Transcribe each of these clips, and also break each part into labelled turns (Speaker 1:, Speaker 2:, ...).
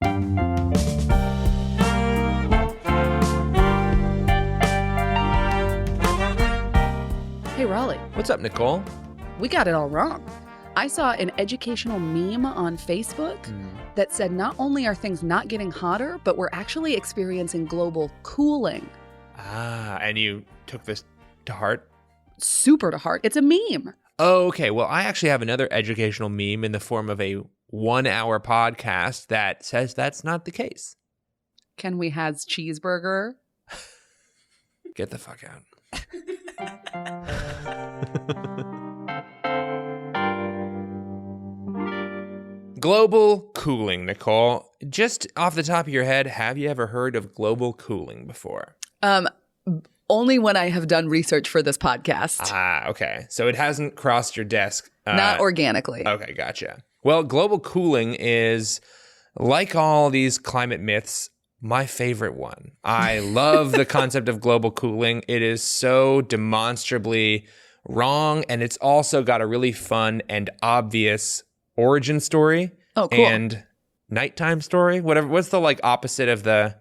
Speaker 1: Hey, Rollie.
Speaker 2: What's up, Nicole?
Speaker 1: We got it all wrong. I saw an educational meme on Facebook that said not only are things not getting hotter, but we're actually experiencing global cooling.
Speaker 2: Ah, and you took this to heart?
Speaker 1: Super to heart. It's a meme.
Speaker 2: Oh, okay. Well, I actually have another educational meme in the form of a 1-hour podcast that says that's not the case.
Speaker 1: Can we has cheeseburger?
Speaker 2: Get the fuck out. Global cooling, Nicole. Just off the top of your head, have you ever heard of global cooling before?
Speaker 1: Only when I have done research for this podcast.
Speaker 2: Ah, okay. So it hasn't crossed your desk.
Speaker 1: Not organically.
Speaker 2: Okay, gotcha. Well, global cooling is, like all these climate myths, my favorite one. I love the concept of global cooling. It is so demonstrably wrong, and it's also got a really fun and obvious origin story.
Speaker 1: Oh, cool.
Speaker 2: And nighttime story, whatever. What's the opposite of the,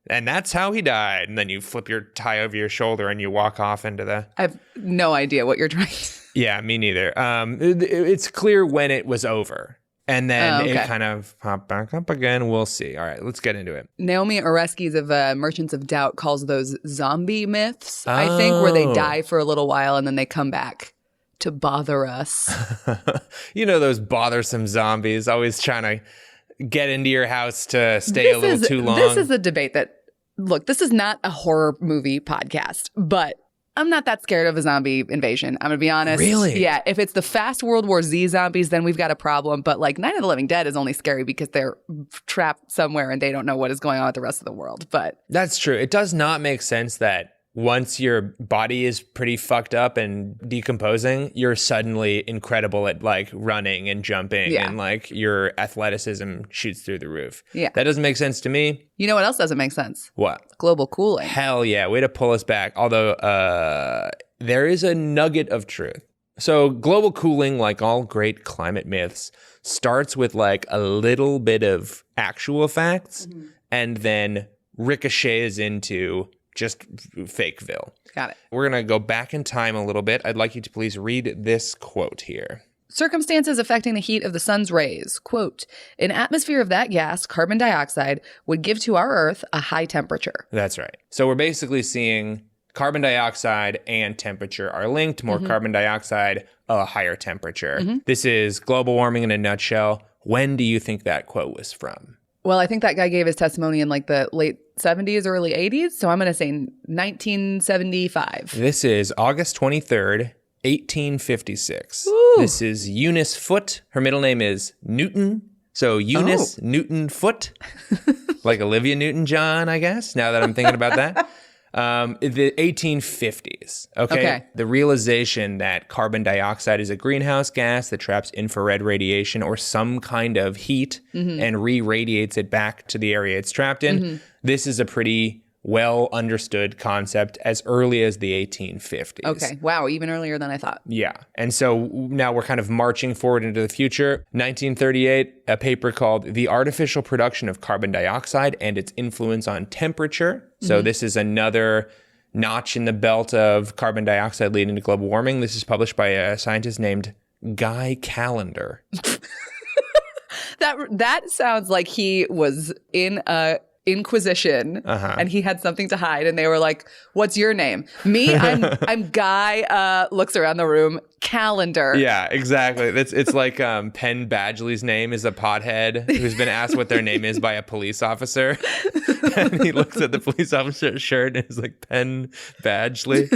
Speaker 2: and that's how he died, and then you flip your tie over your shoulder and you walk off into the...
Speaker 1: I have no idea what you're trying to...
Speaker 2: Yeah, me neither. It's clear when it was over. And then
Speaker 1: okay.
Speaker 2: It kind of popped back up again. We'll see. All right, let's get into it.
Speaker 1: Naomi Oreskes of Merchants of Doubt calls those zombie myths, I think, where they die for a little while and then they come back to bother us.
Speaker 2: You know those bothersome zombies always trying to get into your house to stay a little too long.
Speaker 1: This is a debate that, look, this is not a horror movie podcast, but I'm not that scared of a zombie invasion. I'm going to be honest.
Speaker 2: Really?
Speaker 1: Yeah. If it's the fast World War Z zombies, then we've got a problem. But Night of the Living Dead is only scary because they're trapped somewhere and they don't know what is going on with the rest of the world. But
Speaker 2: that's true. It does not make sense that once your body is pretty fucked up and decomposing, you're suddenly incredible at running and jumping and your athleticism shoots through the roof.
Speaker 1: Yeah.
Speaker 2: That doesn't make sense to me.
Speaker 1: You know what else doesn't make sense?
Speaker 2: What?
Speaker 1: Global cooling.
Speaker 2: Hell yeah. Way to pull us back. Although there is a nugget of truth. So global cooling, like all great climate myths, starts with a little bit of actual facts and then ricochets into just Fakeville.
Speaker 1: Got it.
Speaker 2: We're going to go back in time a little bit. I'd like you to please read this quote here.
Speaker 1: Circumstances affecting the heat of the sun's rays. Quote, an atmosphere of that gas, carbon dioxide, would give to our Earth a high temperature.
Speaker 2: That's right. So we're basically seeing carbon dioxide and temperature are linked. More carbon dioxide, a higher temperature. This is global warming in a nutshell. When do you think that quote was from?
Speaker 1: Well, I think that guy gave his testimony in the late 70s, early 80s. So I'm going to say 1975.
Speaker 2: This is August 23rd, 1856.
Speaker 1: Ooh.
Speaker 2: This is Eunice Foote. Her middle name is Newton. So Eunice Newton Foote. Like Olivia Newton-John, I guess, now that I'm thinking about that. The 1850s, okay? The realization that carbon dioxide is a greenhouse gas that traps infrared radiation or some kind of heat and re-radiates it back to the area it's trapped in. This is a pretty well understood concept as early as the 1850s.
Speaker 1: Okay. Wow. Even earlier than I thought.
Speaker 2: Yeah. And so now we're kind of marching forward into the future. 1938, a paper called The Artificial Production of Carbon Dioxide and Its Influence on Temperature. So this is another notch in the belt of carbon dioxide leading to global warming. This is published by a scientist named Guy Callender.
Speaker 1: That sounds like he was in a Inquisition and he had something to hide and they were like, what's your name? Me, I'm Guy, looks around the room, Calendar.
Speaker 2: Yeah, exactly. It's like Penn Badgley's name is a pothead who's been asked what their name is by a police officer. And he looks at the police officer's shirt and is like, Penn Badgley.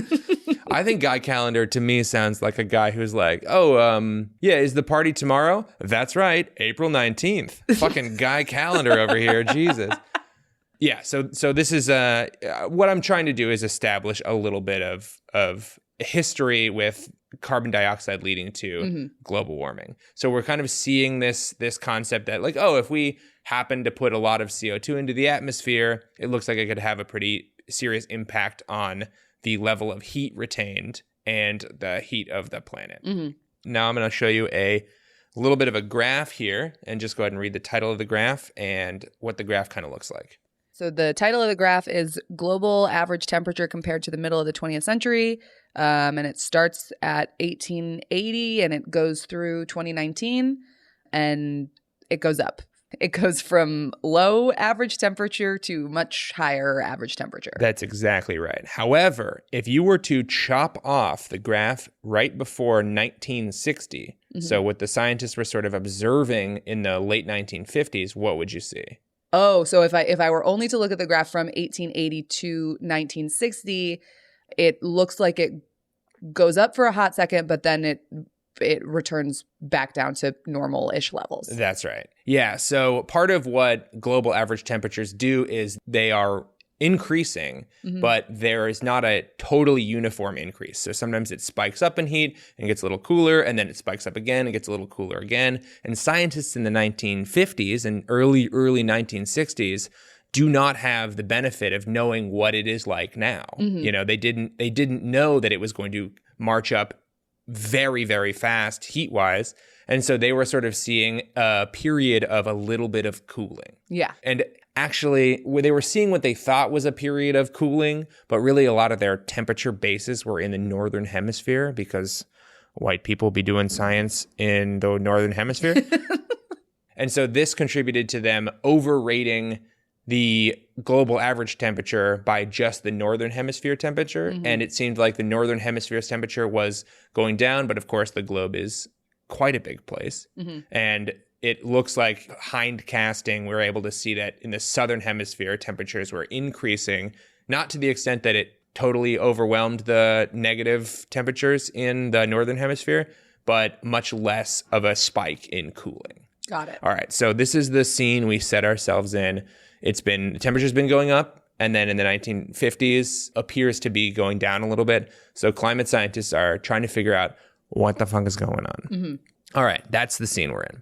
Speaker 2: I think Guy Callender to me sounds like a guy who's like, yeah, is the party tomorrow? That's right, April 19th. Fucking Guy Callender over here, Jesus. Yeah, so this is what I'm trying to do is establish a little bit of history with carbon dioxide leading to global warming. So we're kind of seeing this concept that if we happen to put a lot of CO2 into the atmosphere, it looks like it could have a pretty serious impact on the level of heat retained and the heat of the planet. Now I'm going to show you a a little bit of a graph here and just go ahead and read the title of the graph and what the graph kind of looks like.
Speaker 1: So the title of the graph is Global Average Temperature Compared to the Middle of the 20th Century. And it starts at 1880 and it goes through 2019 and it goes up. It goes from low average temperature to much higher average temperature.
Speaker 2: That's exactly right. However, if you were to chop off the graph right before 1960, so what the scientists were sort of observing in the late 1950s, what would you see?
Speaker 1: Oh, so if I were only to look at the graph from 1880 to 1960, it looks like it goes up for a hot second, but then it returns back down to normal-ish levels.
Speaker 2: That's right. Yeah. So part of what global average temperatures do is they are increasing, but there is not a totally uniform increase. So sometimes it spikes up in heat and gets a little cooler, and then it spikes up again and gets a little cooler again. And scientists in the 1950s and early 1960s do not have the benefit of knowing what it is like now. You know, they didn't know that it was going to march up very, very fast heat-wise. And so they were sort of seeing a period of a little bit of cooling.
Speaker 1: Yeah.
Speaker 2: And actually, they were seeing what they thought was a period of cooling, but really a lot of their temperature bases were in the northern hemisphere because white people be doing science in the northern hemisphere. And so this contributed to them overrating the global average temperature by just the northern hemisphere temperature. And it seemed like the northern hemisphere's temperature was going down, but of course the globe is quite a big place. And it looks like hind casting, we were able to see that in the southern hemisphere, temperatures were increasing, not to the extent that it totally overwhelmed the negative temperatures in the northern hemisphere, but much less of a spike in cooling.
Speaker 1: Got it.
Speaker 2: All right, so this is the scene we set ourselves in. The temperature's been going up, and then in the 1950s appears to be going down a little bit. So climate scientists are trying to figure out what the fuck is going on. All right, that's the scene we're in.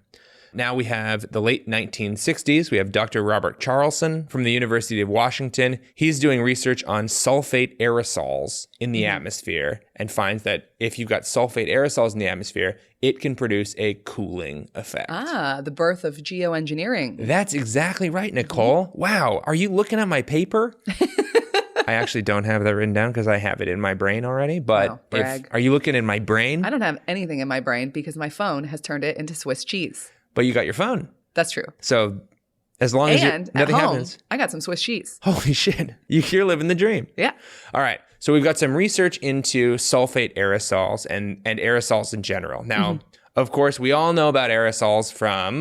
Speaker 2: Now we have the late 1960s. We have Dr. Robert Charlson from the University of Washington. He's doing research on sulfate aerosols in the atmosphere and finds that if you've got sulfate aerosols in the atmosphere, it can produce a cooling effect.
Speaker 1: Ah, the birth of geoengineering.
Speaker 2: That's exactly right, Nicole. Wow. Are you looking at my paper? I actually don't have that written down because I have it in my brain already. But are you looking in my brain?
Speaker 1: I don't have anything in my brain because my phone has turned it into Swiss cheese.
Speaker 2: But you got your phone.
Speaker 1: That's true.
Speaker 2: So as long as nothing happens.
Speaker 1: I got some Swiss cheese.
Speaker 2: Holy shit. You're living the dream.
Speaker 1: Yeah.
Speaker 2: All right. So we've got some research into sulfate aerosols and aerosols in general. Now, of course, we all know about aerosols from...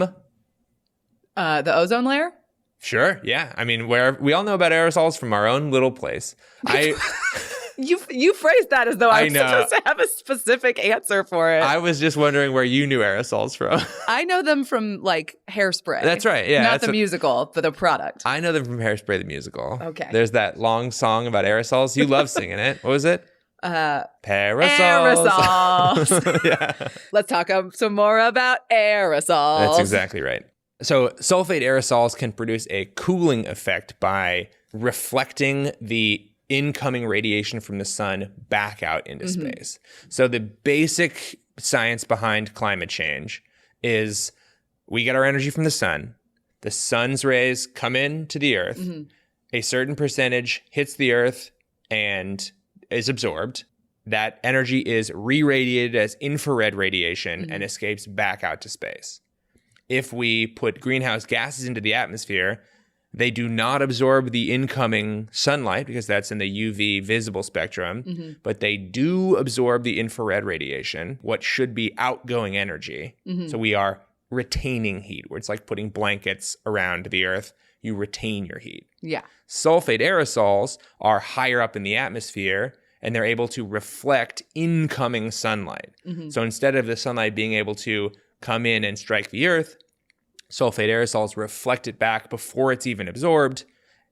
Speaker 1: the ozone layer?
Speaker 2: Sure. Yeah. I mean, we all know about aerosols from our own little place.
Speaker 1: You phrased that as though I was supposed to have a specific answer for it.
Speaker 2: I was just wondering where you knew aerosols from.
Speaker 1: I know them from like Hairspray.
Speaker 2: That's right. Yeah.
Speaker 1: Not the musical, but the product.
Speaker 2: I know them from Hairspray the musical.
Speaker 1: Okay.
Speaker 2: There's that long song about aerosols. You love singing it. What was it? Parasols.
Speaker 1: Aerosols.
Speaker 2: Yeah.
Speaker 1: Let's talk some more about aerosols.
Speaker 2: That's exactly right. So sulfate aerosols can produce a cooling effect by reflecting the incoming radiation from the sun back out into space. So the basic science behind climate change is we get our energy from the sun. The sun's rays come into the earth. A certain percentage hits the earth and is absorbed. That energy is re-radiated as infrared radiation and escapes back out to space. If we put greenhouse gases into the atmosphere, they do not absorb the incoming sunlight because that's in the UV visible spectrum, but they do absorb the infrared radiation, what should be outgoing energy. So we are retaining heat, where it's like putting blankets around the earth. You retain your heat.
Speaker 1: Yeah.
Speaker 2: Sulfate aerosols are higher up in the atmosphere, and they're able to reflect incoming sunlight. So instead of the sunlight being able to come in and strike the earth, sulfate aerosols reflect it back before it's even absorbed.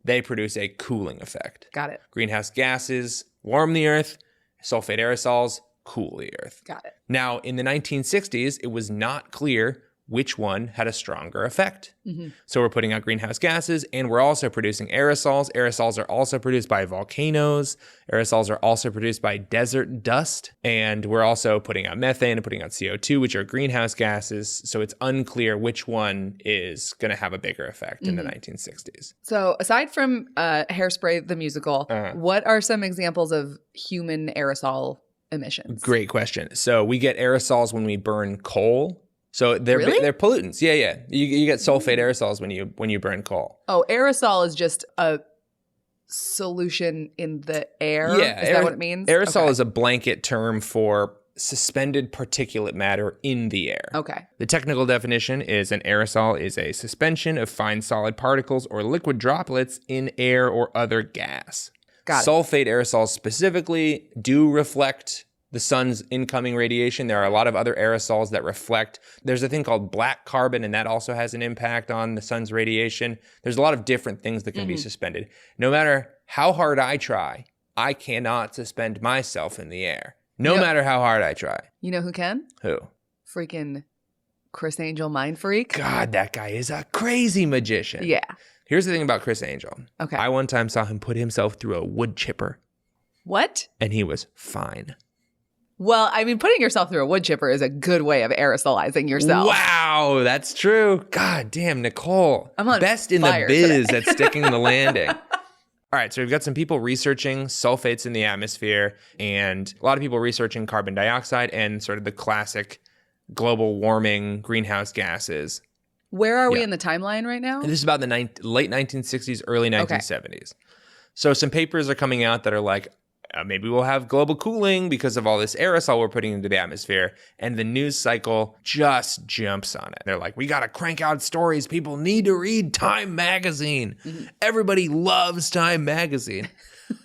Speaker 2: They produce a cooling effect.
Speaker 1: Got it.
Speaker 2: Greenhouse gases warm the earth. Sulfate aerosols cool the earth.
Speaker 1: Got it.
Speaker 2: Now, in the 1960s, it was not clear which one had a stronger effect. So we're putting out greenhouse gases, and we're also producing aerosols. Aerosols are also produced by volcanoes. Aerosols are also produced by desert dust. And we're also putting out methane and putting out CO2, which are greenhouse gases. So it's unclear which one is going to have a bigger effect in the 1960s.
Speaker 1: So aside from Hairspray, the musical, what are some examples of human aerosol emissions?
Speaker 2: Great question. So we get aerosols when we burn coal. So they're pollutants. Yeah. You get sulfate aerosols when you burn coal.
Speaker 1: Oh, aerosol is just a solution in the air?
Speaker 2: Yeah.
Speaker 1: Is that what it means?
Speaker 2: Aerosol is a blanket term for suspended particulate matter in the air.
Speaker 1: Okay.
Speaker 2: The technical definition is an aerosol is a suspension of fine solid particles or liquid droplets in air or other gas.
Speaker 1: Got it.
Speaker 2: Sulfate aerosols specifically do reflect the sun's incoming radiation. There are a lot of other aerosols that reflect. There's a thing called black carbon, and that also has an impact on the sun's radiation. There's a lot of different things that can be suspended. No matter how hard I try, I cannot suspend myself in the air. No matter how hard I try.
Speaker 1: You know who can?
Speaker 2: Who?
Speaker 1: Freaking Chris Angel Mind Freak.
Speaker 2: God, that guy is a crazy magician.
Speaker 1: Yeah.
Speaker 2: Here's the thing about Chris Angel.
Speaker 1: Okay.
Speaker 2: I one time saw him put himself through a wood chipper.
Speaker 1: What?
Speaker 2: And he was fine.
Speaker 1: Well, I mean, putting yourself through a wood chipper is a good way of aerosolizing yourself.
Speaker 2: Wow, that's true. God damn, Nicole.
Speaker 1: I'm on
Speaker 2: best in the biz at sticking the landing. All right, so we've got some people researching sulfates in the atmosphere and a lot of people researching carbon dioxide and sort of the classic global warming greenhouse gases.
Speaker 1: Where are we in the timeline right now?
Speaker 2: This is about the late 1960s, early 1970s. Okay. So some papers are coming out that are like, maybe we'll have global cooling because of all this aerosol we're putting into the atmosphere. And the news cycle just jumps on it. They're like, we got to crank out stories. People need to read Time Magazine. Everybody loves Time Magazine.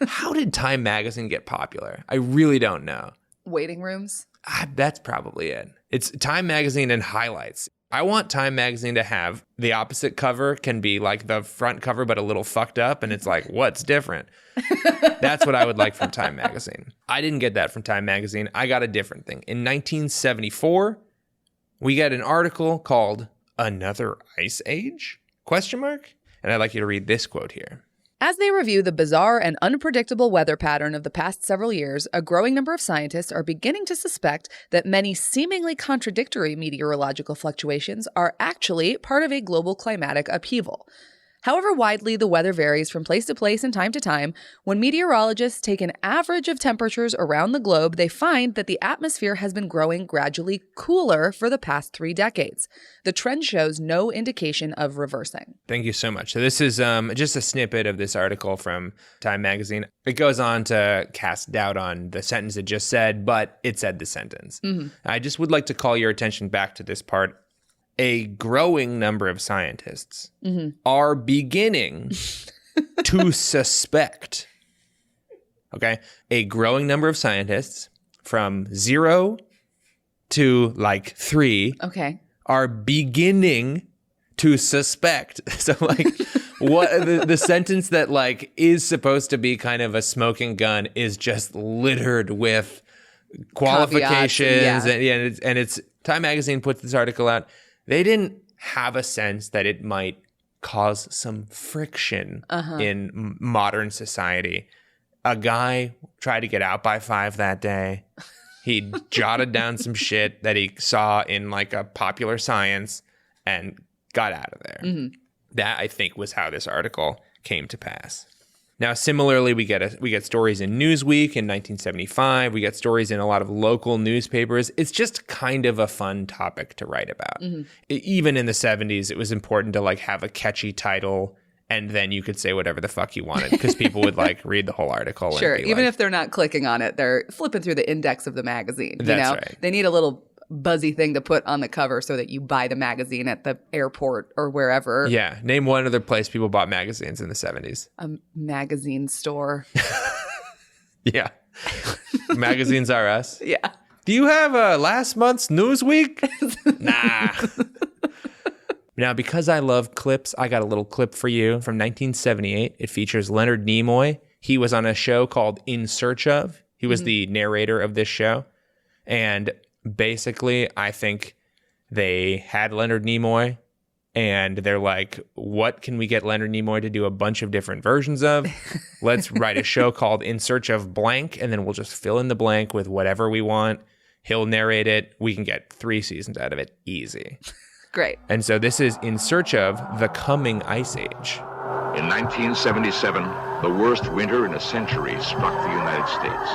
Speaker 2: How did Time Magazine get popular? I really don't know.
Speaker 1: Waiting rooms?
Speaker 2: That's probably it. It's Time Magazine and highlights. I want Time Magazine to have the opposite cover can be like the front cover, but a little fucked up. And it's like, what's different? That's what I would like from Time Magazine. I didn't get that from Time Magazine. I got a different thing. In 1974, we get an article called Another Ice Age? ? And I'd like you to read this quote here.
Speaker 1: As they review the bizarre and unpredictable weather pattern of the past several years, a growing number of scientists are beginning to suspect that many seemingly contradictory meteorological fluctuations are actually part of a global climatic upheaval. However widely the weather varies from place to place and time to time, when meteorologists take an average of temperatures around the globe, they find that the atmosphere has been growing gradually cooler for the past 3 decades. The trend shows no indication of reversing.
Speaker 2: Thank you so much. So this is just a snippet of this article from Time Magazine. It goes on to cast doubt on the sentence it just said, but it said the sentence. I just would like to call your attention back to this part. A growing number of scientists are beginning to suspect, okay? A growing number of scientists from 0 to like 3 are beginning to suspect. So like what the sentence that like is supposed to be kind of a smoking gun is just littered with qualifications. Caveats, and it's Time Magazine put this article out. They didn't have a sense that it might cause some friction in modern society. A guy tried to get out by 5 that day. He jotted down some shit that he saw in like a popular science and got out of there. That, I think, was how this article came to pass. Now, similarly, we get stories in Newsweek in 1975. We get stories in a lot of local newspapers. It's just kind of a fun topic to write about. Even in the 70s, it was important to like have a catchy title, and then you could say whatever the fuck you wanted because people would like read the whole article.
Speaker 1: Sure,
Speaker 2: and
Speaker 1: even if they're not clicking on it, they're flipping through the index of the magazine.
Speaker 2: That's right.
Speaker 1: They need a little buzzy thing to put on the cover so that you buy the magazine at the airport or wherever.
Speaker 2: Yeah. Name one other place people bought magazines in the 70s.
Speaker 1: A magazine store.
Speaker 2: Yeah. Magazines are us.
Speaker 1: Yeah.
Speaker 2: Do you have last month's Newsweek? Nah. Now, because I love clips, I got a little clip for you from 1978. It features Leonard Nimoy. He was on a show called In Search Of. He was the narrator of this show. And basically, I think they had Leonard Nimoy, and they're like, what can we get Leonard Nimoy to do a bunch of different versions of? Let's write a show called In Search of Blank, and then we'll just fill in the blank with whatever we want. He'll narrate it. We can get 3 seasons out of it easy.
Speaker 1: Great.
Speaker 2: And so this is In Search of the Coming Ice Age.
Speaker 3: In 1977, the worst winter in a century struck the United States.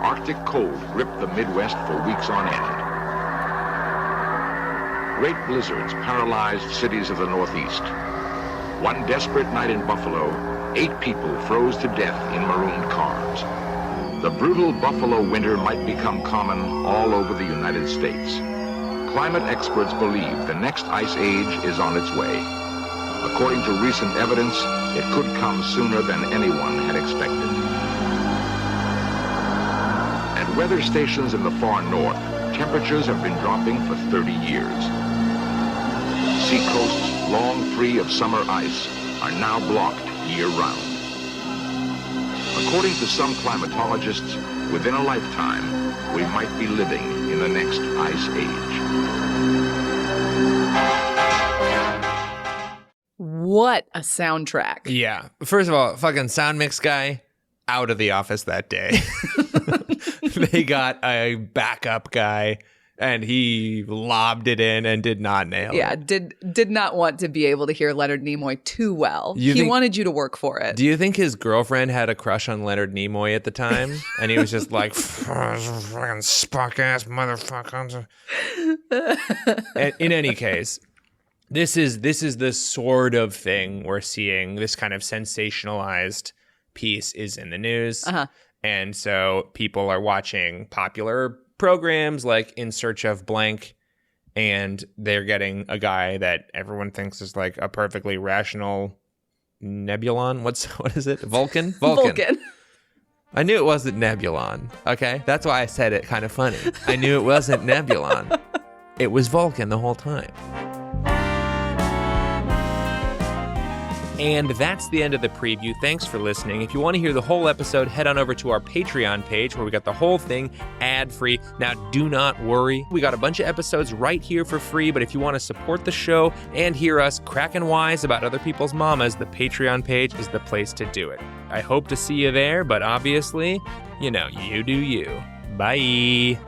Speaker 3: Arctic cold gripped the Midwest for weeks on end. Great blizzards paralyzed cities of the Northeast. One desperate night in Buffalo, 8 people froze to death in marooned cars. The brutal Buffalo winter might become common all over the United States. Climate experts believe the next ice age is on its way. According to recent evidence, it could come sooner than anyone had expected. At weather stations in the far north, temperatures have been dropping for 30 years. Seacoasts, long free of summer ice, are now blocked year-round. According to some climatologists, within a lifetime, we might be living in the next ice age.
Speaker 1: What a soundtrack.
Speaker 2: Yeah. First of all, fucking sound mix guy out of the office that day. They got a backup guy, and he lobbed it in and did not nail it.
Speaker 1: Yeah, did not want to be able to hear Leonard Nimoy too well. He wanted you to work for it.
Speaker 2: Do you think his girlfriend had a crush on Leonard Nimoy at the time? And he was just like, fucking Spock-ass motherfucker. In any case, this is the sort of thing we're seeing. This kind of sensationalized piece is in the news.
Speaker 1: Uh-huh.
Speaker 2: And so people are watching popular programs like In Search of Blank, and they're getting a guy that everyone thinks is like a perfectly rational Nebulon. What is it? Vulcan?
Speaker 1: Vulcan.
Speaker 2: I knew it wasn't Nebulon. Okay, that's why I said it kind of funny. I knew it wasn't Nebulon. It was Vulcan the whole time. And that's the end of the preview. Thanks for listening. If you want to hear the whole episode, head on over to our Patreon page where we got the whole thing ad-free. Now, do not worry. We got a bunch of episodes right here for free, but if you want to support the show and hear us cracking wise about other people's mamas, the Patreon page is the place to do it. I hope to see you there, but obviously, you do you. Bye.